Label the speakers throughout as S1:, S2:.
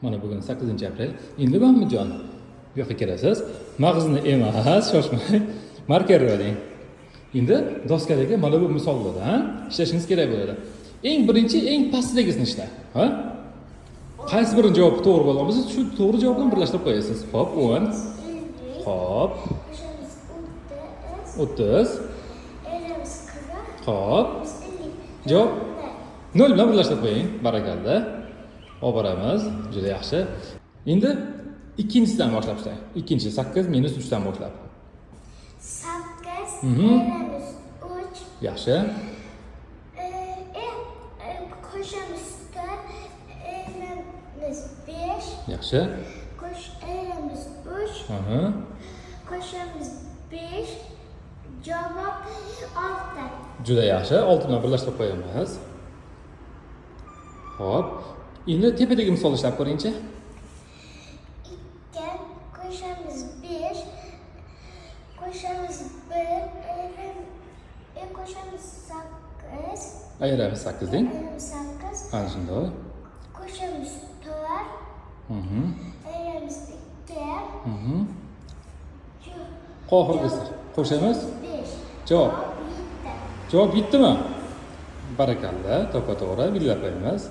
S1: Mana bugun 8-aprel. Endi Mahmudjon, bu yoqqa kelasiz. Mag'izni emas, shoshmang. Markerni oling. Endi doskalarga mana bu misollarda, ishlashingiz kerak bo'ladi. Eng birinchi, eng pastdagisini ishlang, ha? Qaysi bir javob to'g'ri bo'lsa, shu to'g'ri javob bilan birlashtirib qo'yasiz. Xo'p, 10. Xo'p. 30. Xo'p. Javob 0 bilan birlashtirib qo'ying. Barakalla. Olib boramiz. Juda yaxshi. Endi ikkinchisidan boshlab ishlang. Ikkinchi 8 - 3 dan boshlab.
S2: 8 minus 3.
S1: Yaxshi.
S2: Qo'shamiz 4 minus 5.
S1: Yaxshi.
S2: Qo'shamiz 3.
S1: Aha.
S2: Qo'shamiz 5. Javob 6.
S1: Juda yaxshi. 6 bilan birlashtirib qo'yamiz. Xo'p. Endi tepadagi misolni ishlab ko'ring-chi.
S2: 2 qo'shamiz 5. Qo'shamiz 1. Qo'shamiz 8.
S1: Ayiramiz 8 deng.
S2: 8.
S1: Ana shunday.
S2: Qo'shamiz 4. Ayiramiz 2.
S1: Oxirgisi. Qo'shamiz.
S2: 5.
S1: Javob.
S2: 7.
S1: Javob yetdimi? Barakalla, to'g'ri belgilab qo'yamiz.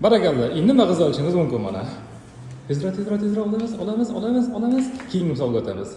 S1: Barakalla. Endi mag'iz olishingiz mumkin mana. Tezroq olamiz. Keyingi misolga o'tamiz.